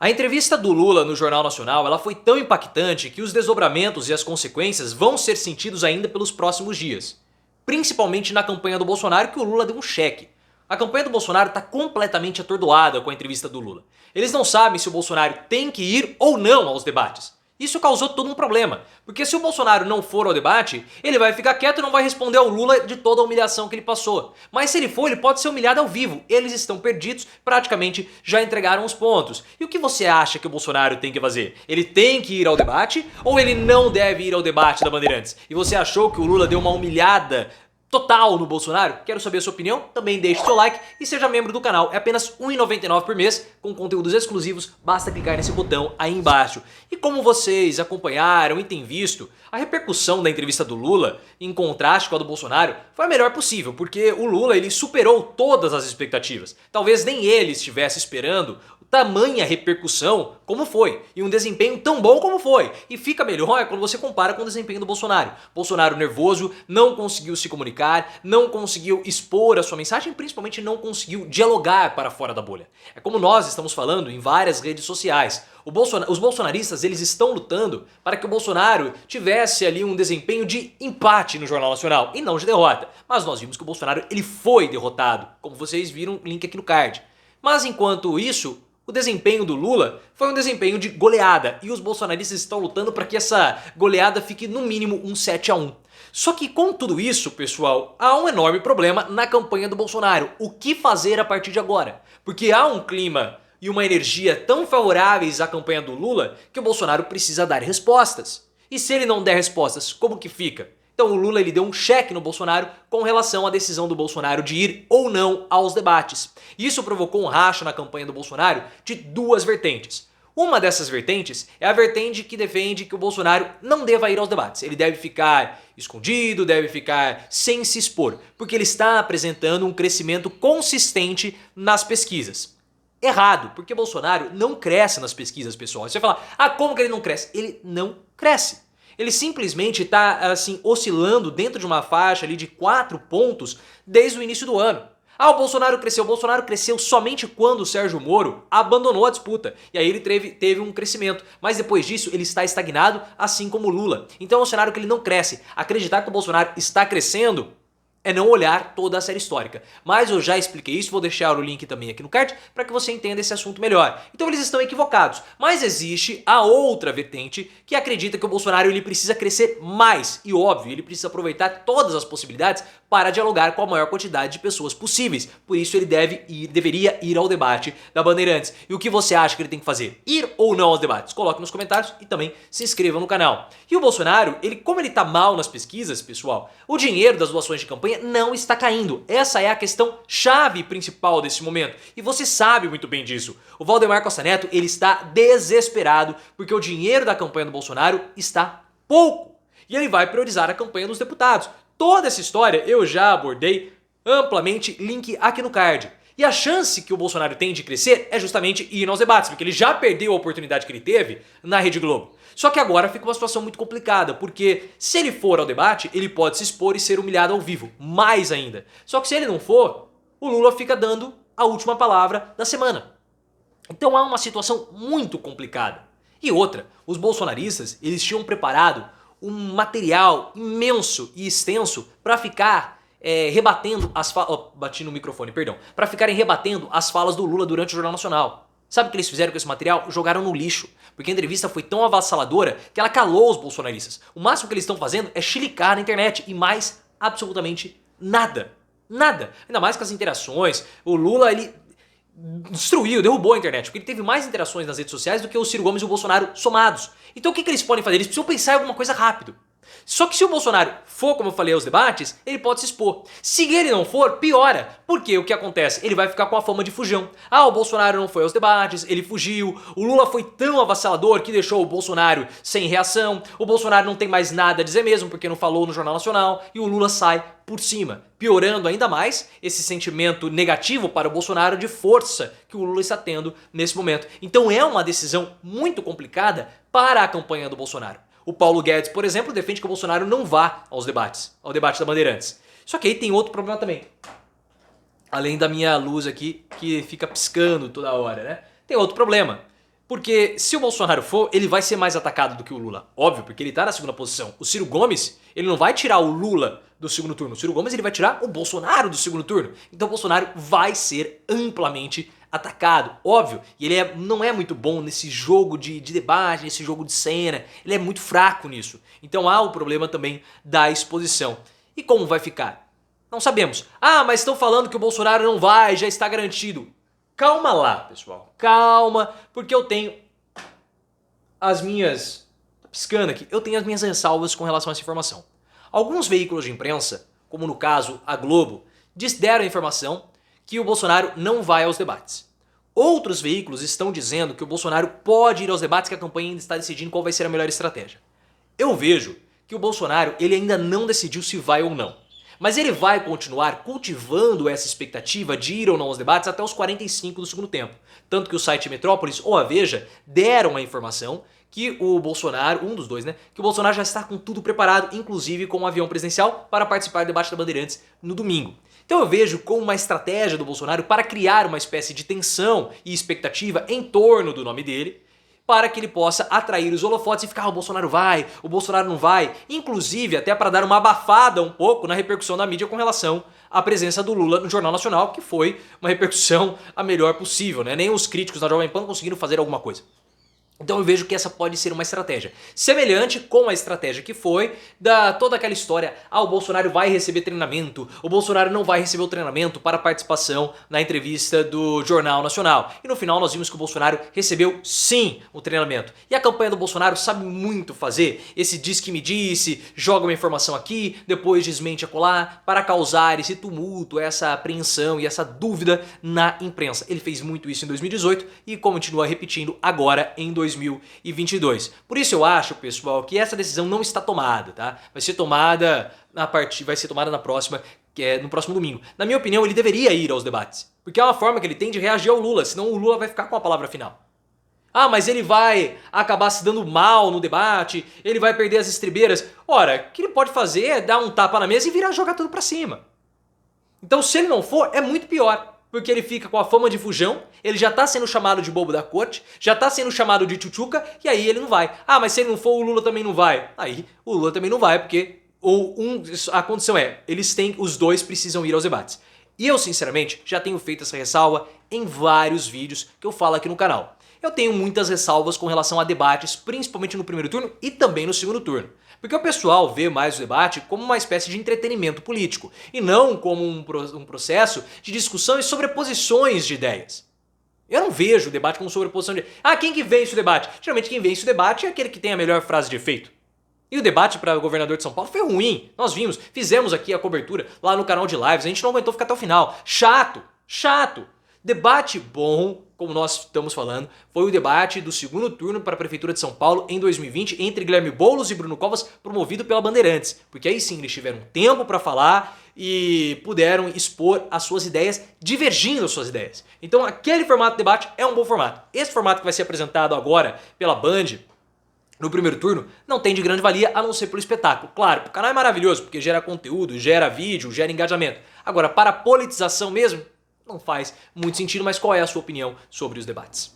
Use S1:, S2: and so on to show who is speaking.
S1: A entrevista do Lula no Jornal Nacional ela foi tão impactante que os desdobramentos e as consequências vão ser sentidos ainda pelos próximos dias. Principalmente na campanha do Bolsonaro, que o Lula deu um cheque. A campanha do Bolsonaro está completamente atordoada com a entrevista do Lula. Eles não sabem se o Bolsonaro tem que ir ou não aos debates. Isso causou todo um problema, porque se o Bolsonaro não for ao debate, ele vai ficar quieto e não vai responder ao Lula de toda a humilhação que ele passou. Mas se ele for, ele pode ser humilhado ao vivo. Eles estão perdidos, praticamente já entregaram os pontos. E o que você acha que o Bolsonaro tem que fazer? Ele tem que ir ao debate ou ele não deve ir ao debate da Bandeirantes? E você achou que o Lula deu uma humilhada total no Bolsonaro? Quero saber a sua opinião, também deixe seu like e seja membro do canal. É apenas R$ 1,99 por mês, com conteúdos exclusivos, basta clicar nesse botão aí embaixo. E como vocês acompanharam e têm visto, a repercussão da entrevista do Lula, em contraste com a do Bolsonaro, foi a melhor possível, porque o Lula ele superou todas as expectativas. Talvez nem ele estivesse esperando tamanha repercussão como foi, e um desempenho tão bom como foi. E fica melhor quando você compara com o desempenho do Bolsonaro. Bolsonaro nervoso, não conseguiu se comunicar, não conseguiu expor a sua mensagem, principalmente não conseguiu dialogar para fora da bolha. É como nós estamos falando em várias redes sociais. Os bolsonaristas eles estão lutando para que o Bolsonaro tivesse ali um desempenho de empate no Jornal Nacional e não de derrota. Mas nós vimos que o Bolsonaro ele foi derrotado, como vocês viram, link aqui no card. Mas enquanto isso, o desempenho do Lula foi um desempenho de goleada e os bolsonaristas estão lutando para que essa goleada fique no mínimo um 7-1. Só que com tudo isso, pessoal, há um enorme problema na campanha do Bolsonaro. O que fazer a partir de agora? Porque há um clima e uma energia tão favoráveis à campanha do Lula que o Bolsonaro precisa dar respostas. E se ele não der respostas, como que fica? Então o Lula ele deu um cheque no Bolsonaro com relação à decisão do Bolsonaro de ir ou não aos debates. Isso provocou um racha na campanha do Bolsonaro de duas vertentes. Uma dessas vertentes é a vertente que defende que o Bolsonaro não deva ir aos debates. Ele deve ficar escondido, deve ficar sem se expor, porque ele está apresentando um crescimento consistente nas pesquisas. Errado, porque Bolsonaro não cresce nas pesquisas, pessoal. Você vai falar, como que ele não cresce? Ele não cresce. Ele simplesmente está assim oscilando dentro de uma faixa ali de 4 pontos desde o início do ano. O Bolsonaro cresceu. O Bolsonaro cresceu somente quando o Sérgio Moro abandonou a disputa. E aí ele teve um crescimento. Mas depois disso ele está estagnado, assim como o Lula. Então é um cenário que ele não cresce. Acreditar que o Bolsonaro está crescendo é não olhar toda a série histórica. Mas eu já expliquei isso, vou deixar o link também aqui no card para que você entenda esse assunto melhor. Então eles estão equivocados. Mas existe a outra vertente que acredita que o Bolsonaro ele precisa crescer mais. E óbvio, ele precisa aproveitar todas as possibilidades para dialogar com a maior quantidade de pessoas possíveis. Por isso ele deveria ir ao debate da Bandeirantes. E o que você acha que ele tem que fazer? Ir ou não aos debates? Coloque nos comentários e também se inscreva no canal. E o Bolsonaro, como ele tá mal nas pesquisas, pessoal, o dinheiro das doações de campanha não está caindo. Essa é a questão chave principal desse momento. E você sabe muito bem disso. O Valdemar Costa Neto, ele está desesperado porque o dinheiro da campanha do Bolsonaro está pouco. E ele vai priorizar a campanha dos deputados. Toda essa história eu já abordei amplamente, link aqui no card. E a chance que o Bolsonaro tem de crescer é justamente ir aos debates, porque ele já perdeu a oportunidade que ele teve na Rede Globo. Só que agora fica uma situação muito complicada, porque se ele for ao debate, ele pode se expor e ser humilhado ao vivo, mais ainda. Só que se ele não for, o Lula fica dando a última palavra da semana. Então há uma situação muito complicada. E outra, os bolsonaristas, eles tinham preparado um material imenso e extenso para ficar rebatendo as falas... bati no microfone, perdão. Para ficarem rebatendo as falas do Lula durante o Jornal Nacional. Sabe o que eles fizeram com esse material? Jogaram no lixo. Porque a entrevista foi tão avassaladora que ela calou os bolsonaristas. O máximo que eles estão fazendo é chilicar na internet e mais absolutamente nada. Nada. Ainda mais com as interações. O Lula, ele destruiu, derrubou a internet. Porque ele teve mais interações nas redes sociais do que o Ciro Gomes e o Bolsonaro somados. Então o que eles podem fazer? Eles precisam pensar em alguma coisa rápido. Só que se o Bolsonaro for, como eu falei, aos debates, ele pode se expor. Se ele não for, piora. Porque o que acontece? Ele vai ficar com a fama de fujão. O Bolsonaro não foi aos debates, ele fugiu. O Lula foi tão avassalador que deixou o Bolsonaro sem reação. O Bolsonaro não tem mais nada a dizer mesmo, porque não falou no Jornal Nacional. E o Lula sai por cima, piorando ainda mais esse sentimento negativo para o Bolsonaro de força que o Lula está tendo nesse momento. Então é uma decisão muito complicada para a campanha do Bolsonaro. O Paulo Guedes, por exemplo, defende que o Bolsonaro não vá aos debates, ao debate da Bandeirantes. Só que aí tem outro problema também. Além da minha luz aqui, que fica piscando toda hora, né? Tem outro problema. Porque se o Bolsonaro for, ele vai ser mais atacado do que o Lula. Óbvio, porque ele tá na segunda posição. O Ciro Gomes, ele não vai tirar o Lula do segundo turno. O Ciro Gomes, ele vai tirar o Bolsonaro do segundo turno. Então o Bolsonaro vai ser amplamente atacado, óbvio. E ele não é muito bom nesse jogo de debate, nesse jogo de cena. Ele é muito fraco nisso. Então há o problema também da exposição. E como vai ficar? Não sabemos. Ah, mas estão falando que o Bolsonaro não vai, já está garantido. Calma lá, pessoal. Calma, porque eu tenho as minhas... Tá piscando aqui. Eu tenho as minhas ressalvas com relação a essa informação. Alguns veículos de imprensa, como no caso a Globo, deram a informação que o Bolsonaro não vai aos debates. Outros veículos estão dizendo que o Bolsonaro pode ir aos debates, que a campanha ainda está decidindo qual vai ser a melhor estratégia. Eu vejo que o Bolsonaro ele ainda não decidiu se vai ou não. Mas ele vai continuar cultivando essa expectativa de ir ou não aos debates até os 45 do segundo tempo. Tanto que o site Metrópolis ou a Veja deram a informação que o Bolsonaro, um dos dois, né, que o Bolsonaro já está com tudo preparado, inclusive com um avião presidencial, para participar do debate da Bandeirantes no domingo. Então eu vejo como uma estratégia do Bolsonaro para criar uma espécie de tensão e expectativa em torno do nome dele, para que ele possa atrair os holofotes e ficar, o Bolsonaro vai, o Bolsonaro não vai, inclusive até para dar uma abafada um pouco na repercussão da mídia com relação à presença do Lula no Jornal Nacional, que foi uma repercussão a melhor possível, né? Nem os críticos da Jovem Pan conseguiram fazer alguma coisa. Então eu vejo que essa pode ser uma estratégia semelhante com a estratégia que foi da toda aquela história, o Bolsonaro vai receber treinamento, o Bolsonaro não vai receber o treinamento para participação na entrevista do Jornal Nacional. E no final nós vimos que o Bolsonaro recebeu sim o treinamento. E a campanha do Bolsonaro sabe muito fazer esse diz que me disse, joga uma informação aqui, depois desmente acolá, para causar esse tumulto, essa apreensão e essa dúvida na imprensa. Ele fez muito isso em 2018 e continua repetindo agora em 2022. Por isso eu acho, pessoal, que essa decisão não está tomada, tá? Vai ser tomada na próxima, no próximo domingo. Na minha opinião, ele deveria ir aos debates, porque é uma forma que ele tem de reagir ao Lula, senão o Lula vai ficar com a palavra final. Ah, mas ele vai acabar se dando mal no debate, ele vai perder as estribeiras. Ora, o que ele pode fazer é dar um tapa na mesa e virar jogar tudo pra cima. Então, se ele não for, é muito pior. Porque ele fica com a fama de fujão, ele já tá sendo chamado de bobo da corte, já tá sendo chamado de tchutchuca, e aí ele não vai. Ah, mas se ele não for, o Lula também não vai. Aí o Lula também não vai, porque a condição é, os dois precisam ir aos debates. E eu, sinceramente, já tenho feito essa ressalva em vários vídeos que eu falo aqui no canal. Eu tenho muitas ressalvas com relação a debates, principalmente no primeiro turno e também no segundo turno. Porque o pessoal vê mais o debate como uma espécie de entretenimento político e não como um processo de discussão e sobreposições de ideias. Eu não vejo o debate como sobreposição de... quem que vence o debate? Geralmente quem vence o debate é aquele que tem a melhor frase de efeito. E o debate para o governador de São Paulo foi ruim. Nós vimos, fizemos aqui a cobertura lá no canal de lives, a gente não aguentou ficar até o final. Chato. Debate bom, como nós estamos falando, foi o debate do segundo turno para a Prefeitura de São Paulo em 2020 entre Guilherme Boulos e Bruno Covas, promovido pela Bandeirantes. Porque aí sim eles tiveram tempo para falar e puderam expor as suas ideias, divergindo as suas ideias. Então aquele formato de debate é um bom formato. Esse formato que vai ser apresentado agora pela Band no primeiro turno não tem de grande valia a não ser pelo espetáculo. Claro, o canal é maravilhoso porque gera conteúdo, gera vídeo, gera engajamento. Agora, para a politização mesmo, não faz muito sentido, mas qual é a sua opinião sobre os debates?